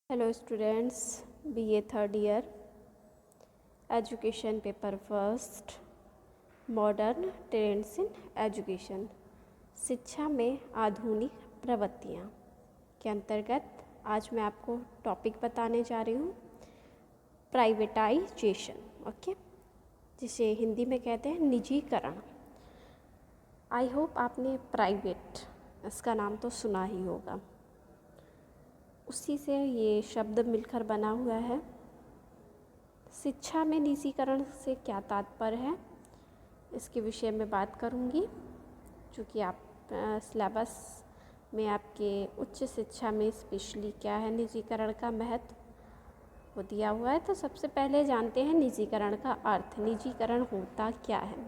Hello students, BA third year, education paper first, modern trends in education, शिक्षा में आधुनिक प्रवृत्तियाँ के अंतर्गत आज मैं आपको टॉपिक बताने जा रही हूँ प्राइवेटाइजेशन। ओके, जिसे हिंदी में कहते हैं निजीकरण। आई होप आपने प्राइवेट इसका नाम तो सुना ही होगा, उसी से ये शब्द मिलकर बना हुआ है। शिक्षा में निजीकरण से क्या तात्पर्य है, इसके विषय में बात करूँगी। चूँकि आप सिलेबस में आपके उच्च शिक्षा में स्पेशली क्या है निजीकरण का महत्व वो दिया हुआ है। तो सबसे पहले जानते हैं निजीकरण का अर्थ। निजीकरण होता क्या है?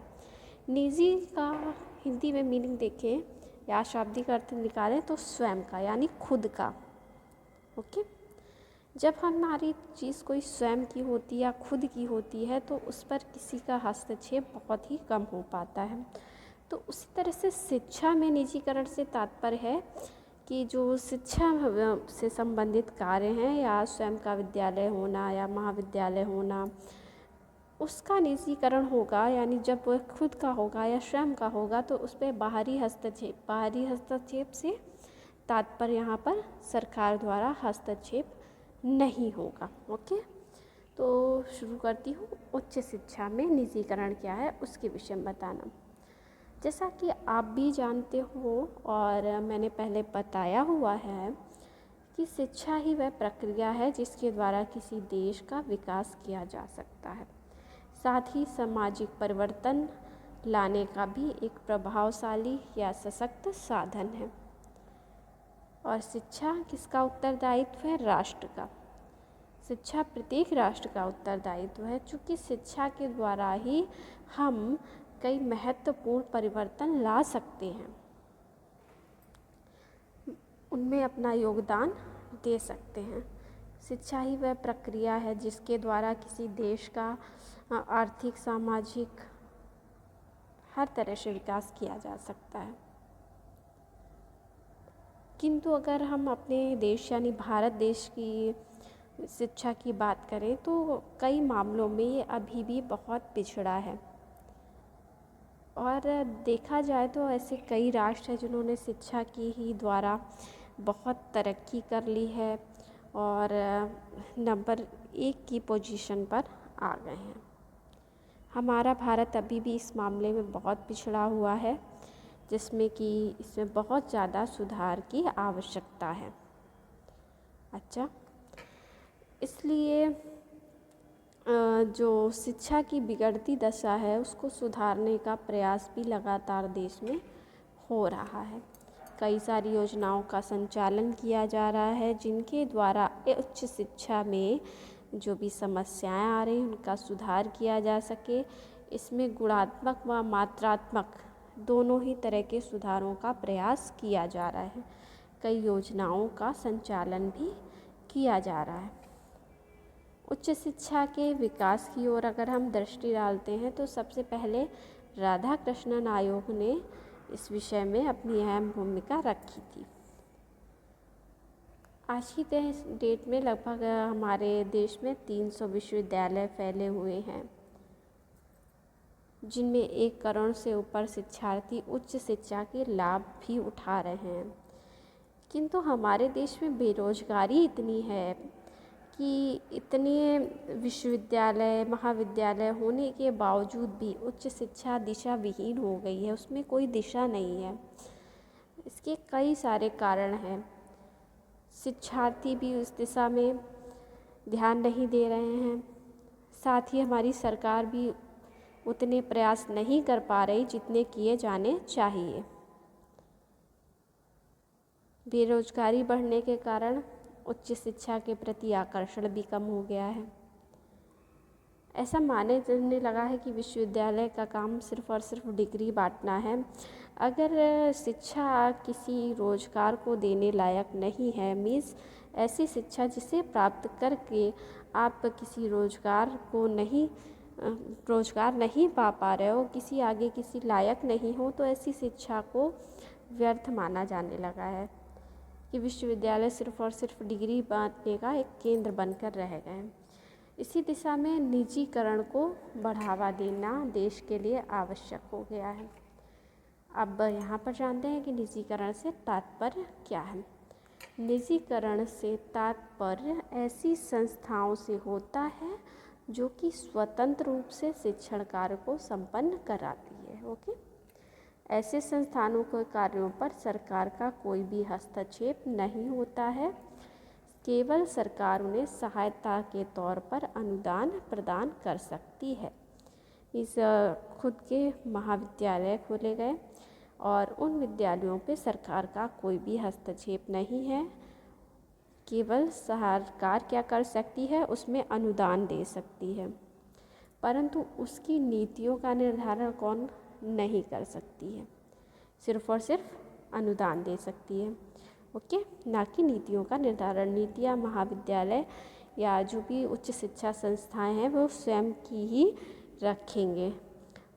निजी का हिंदी में मीनिंग देखें या शाब्दिक अर्थ निकालें तो स्वयं का, यानी खुद का। ओके, जब हमारी चीज़ कोई स्वयं की होती है या खुद की होती है तो उस पर किसी का हस्तक्षेप बहुत ही कम हो पाता है। तो उसी तरह से शिक्षा में निजीकरण से तात्पर्य है कि जो शिक्षा से संबंधित कार्य हैं या स्वयं का विद्यालय होना या महाविद्यालय होना, उसका निजीकरण होगा। यानी जब वह खुद का होगा या स्वयं का होगा तो उस पर बाहरी हस्तक्षेप से तात्पर्य यहाँ पर सरकार द्वारा हस्तक्षेप नहीं होगा। ओके, तो शुरू करती हूँ उच्च शिक्षा में निजीकरण क्या है उसके विषय में बताना। जैसा कि आप भी जानते हो और मैंने पहले बताया हुआ है कि शिक्षा ही वह प्रक्रिया है जिसके द्वारा किसी देश का विकास किया जा सकता है, साथ ही सामाजिक परिवर्तन लाने का भी एक प्रभावशाली या सशक्त साधन है। और शिक्षा किसका उत्तरदायित्व है? राष्ट्र का। शिक्षा प्रत्येक राष्ट्र का उत्तरदायित्व है, चूँकि शिक्षा के द्वारा ही हम कई महत्वपूर्ण परिवर्तन ला सकते हैं, उनमें अपना योगदान दे सकते हैं। शिक्षा ही वह प्रक्रिया है जिसके द्वारा किसी देश का आर्थिक, सामाजिक हर तरह से विकास किया जा सकता है। किंतु अगर हम अपने देश यानी भारत देश की शिक्षा की बात करें तो कई मामलों में ये अभी भी बहुत पिछड़ा है। और देखा जाए तो ऐसे कई राष्ट्र हैं जिन्होंने शिक्षा की ही द्वारा बहुत तरक्की कर ली है और नंबर 1 की पोजीशन पर आ गए हैं। हमारा भारत अभी भी इस मामले में बहुत पिछड़ा हुआ है, जिसमें कि इसमें बहुत ज़्यादा सुधार की आवश्यकता है। अच्छा, इसलिए जो शिक्षा की बिगड़ती दशा है उसको सुधारने का प्रयास भी लगातार देश में हो रहा है। कई सारी योजनाओं का संचालन किया जा रहा है जिनके द्वारा उच्च शिक्षा में जो भी समस्याएं आ रही हैं उनका सुधार किया जा सके। इसमें गुणात्मक व मात्रात्मक दोनों ही तरह के सुधारों का प्रयास किया जा रहा है। कई योजनाओं का संचालन भी किया जा रहा है। उच्च शिक्षा के विकास की ओर अगर हम दृष्टि डालते हैं तो सबसे पहले राधा कृष्णन आयोग ने इस विषय में अपनी अहम भूमिका रखी थी। आज की डेट में लगभग हमारे देश में 300 विश्वविद्यालय फैले हुए हैं, जिनमें 1 करोड़ से ऊपर शिक्षार्थी उच्च शिक्षा के लाभ भी उठा रहे हैं। किंतु हमारे देश में बेरोजगारी इतनी है कि इतने विश्वविद्यालय, महाविद्यालय होने के बावजूद भी उच्च शिक्षा दिशा विहीन हो गई है, उसमें कोई दिशा नहीं है। इसके कई सारे कारण हैं। शिक्षार्थी भी उस दिशा में ध्यान नहीं दे रहे हैं, साथ ही हमारी सरकार भी उतने प्रयास नहीं कर पा रही जितने किए जाने चाहिए। बेरोजगारी बढ़ने के कारण उच्च शिक्षा के प्रति आकर्षण भी कम हो गया है। ऐसा माने जाने लगा है कि विश्वविद्यालय का काम सिर्फ और सिर्फ डिग्री बांटना है। अगर शिक्षा किसी रोजगार को देने लायक नहीं है, मीन्स ऐसी शिक्षा जिसे प्राप्त करके आप किसी रोजगार नहीं पा रहे हो, किसी आगे किसी लायक नहीं हो, तो ऐसी शिक्षा को व्यर्थ माना जाने लगा है। कि विश्वविद्यालय सिर्फ और सिर्फ डिग्री बांटने का एक केंद्र बनकर रह गए हैं। इसी दिशा में निजीकरण को बढ़ावा देना देश के लिए आवश्यक हो गया है। अब यहाँ पर जानते हैं कि निजीकरण से तात्पर्य क्या है। निजीकरण से तात्पर्य ऐसी संस्थाओं से होता है जो कि स्वतंत्र रूप से शिक्षण कार्य को संपन्न कराती है। ओके, ऐसे संस्थानों के कार्यों पर सरकार का कोई भी हस्तक्षेप नहीं होता है, केवल सरकार उन्हें सहायता के तौर पर अनुदान प्रदान कर सकती है। इस खुद के महाविद्यालय खोले गए और उन विद्यालयों पे सरकार का कोई भी हस्तक्षेप नहीं है, केवल सरकार क्या कर सकती है, उसमें अनुदान दे सकती है, परंतु उसकी नीतियों का निर्धारण कौन नहीं कर सकती है, सिर्फ और सिर्फ अनुदान दे सकती है। ओके, ना कि नीतियों का निर्धारण। नीतियाँ महाविद्यालय या जो भी उच्च शिक्षा संस्थाएं हैं वो स्वयं की ही रखेंगे।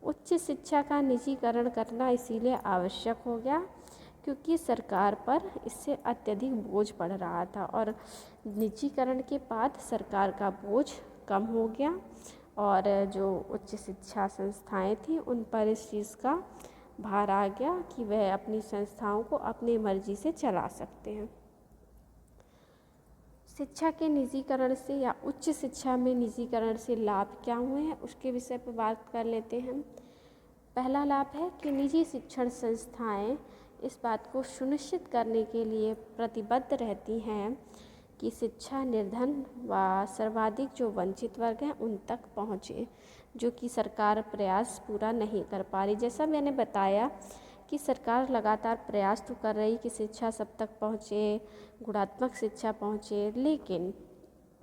उच्च शिक्षा का निजीकरण करना इसीलिए आवश्यक हो गया क्योंकि सरकार पर इससे अत्यधिक बोझ पड़ रहा था और निजीकरण के बाद सरकार का बोझ कम हो गया और जो उच्च शिक्षा संस्थाएं थी उन पर इस चीज़ का भार आ गया कि वह अपनी संस्थाओं को अपनी मर्जी से चला सकते हैं। शिक्षा के निजीकरण से या उच्च शिक्षा में निजीकरण से लाभ क्या हुए हैं उसके विषय पर बात कर लेते हैं। पहला लाभ है कि निजी शिक्षण संस्थाएं इस बात को सुनिश्चित करने के लिए प्रतिबद्ध रहती हैं कि शिक्षा निर्धन व सर्वाधिक जो वंचित वर्ग हैं उन तक पहुँचे, जो कि सरकार प्रयास पूरा नहीं कर पा रही। जैसा मैंने बताया कि सरकार लगातार प्रयास तो कर रही कि शिक्षा सब तक पहुँचे, गुणात्मक शिक्षा पहुँचे, लेकिन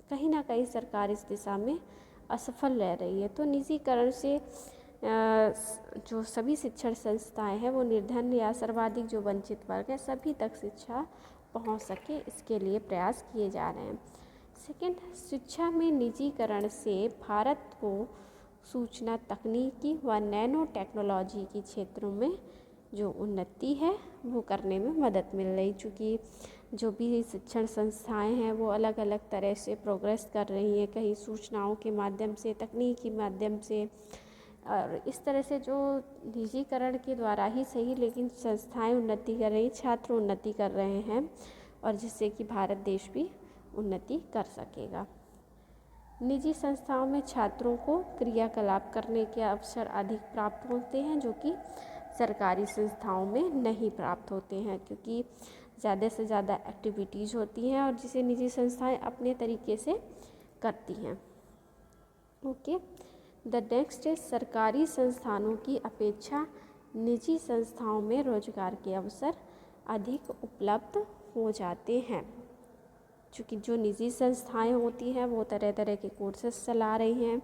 कहीं ना कहीं सरकार इस दिशा में असफल रह रही है। तो निजीकरण से जो सभी शिक्षण संस्थाएं हैं वो निर्धन या सर्वाधिक जो वंचित वर्ग है सभी तक शिक्षा पहुंच सके, इसके लिए प्रयास किए जा रहे हैं। सेकंड, शिक्षा में निजीकरण से भारत को सूचना तकनीकी व नैनो टेक्नोलॉजी के क्षेत्रों में जो उन्नति है वो करने में मदद मिल रही, चूँकि जो भी शिक्षण संस्थाएं हैं वो अलग अलग तरह से प्रोग्रेस कर रही हैं, कहीं सूचनाओं के माध्यम से, तकनीकी माध्यम से, और इस तरह से जो निजीकरण के द्वारा ही सही लेकिन संस्थाएं उन्नति कर रही, छात्र उन्नति कर रहे हैं और जिससे कि भारत देश भी उन्नति कर सकेगा। निजी संस्थाओं में छात्रों को क्रियाकलाप करने के अवसर अधिक प्राप्त होते हैं जो कि सरकारी संस्थाओं में नहीं प्राप्त होते हैं, क्योंकि ज़्यादा से ज़्यादा एक्टिविटीज़ होती हैं और जिसे निजी संस्थाएं अपने तरीके से करती हैं। ओके, द नेक्स्ट इज सरकारी संस्थानों की अपेक्षा निजी संस्थाओं में रोजगार के अवसर अधिक उपलब्ध हो जाते हैं, क्योंकि जो निजी संस्थाएं होती हैं वो तरह तरह के कोर्सेस चला रही हैं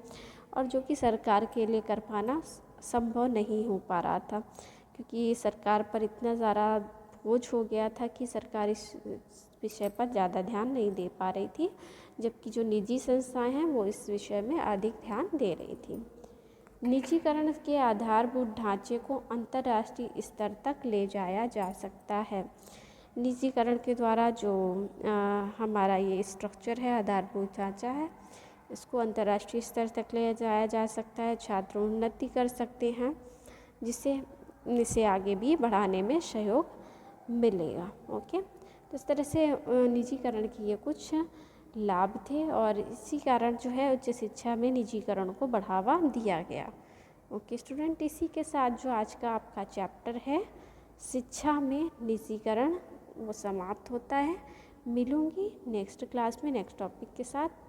और जो कि सरकार के लिए कर पाना संभव नहीं हो पा रहा था, क्योंकि सरकार पर इतना ज़्यादा बोझ हो गया था कि सरकार इस विषय पर ज़्यादा ध्यान नहीं दे पा रही थी, जबकि जो निजी संस्थाएं हैं वो इस विषय में अधिक ध्यान दे रही थी। निजीकरण के आधारभूत ढांचे को अंतर्राष्ट्रीय स्तर तक ले जाया जा सकता है। निजीकरण के द्वारा जो हमारा ये स्ट्रक्चर है, आधारभूत ढांचा है, इसको अंतर्राष्ट्रीय स्तर तक ले जाया जा सकता है। छात्र उन्नति कर सकते हैं जिससे इसे आगे भी बढ़ाने में सहयोग मिलेगा। ओके, तो इस तरह से निजीकरण की ये कुछ लाभ थे और इसी कारण जो है उच्च शिक्षा में निजीकरण को बढ़ावा दिया गया। ओके स्टूडेंट, इसी के साथ जो आज का आपका चैप्टर है शिक्षा में निजीकरण वो समाप्त होता है। मिलूंगी नेक्स्ट क्लास में नेक्स्ट टॉपिक के साथ।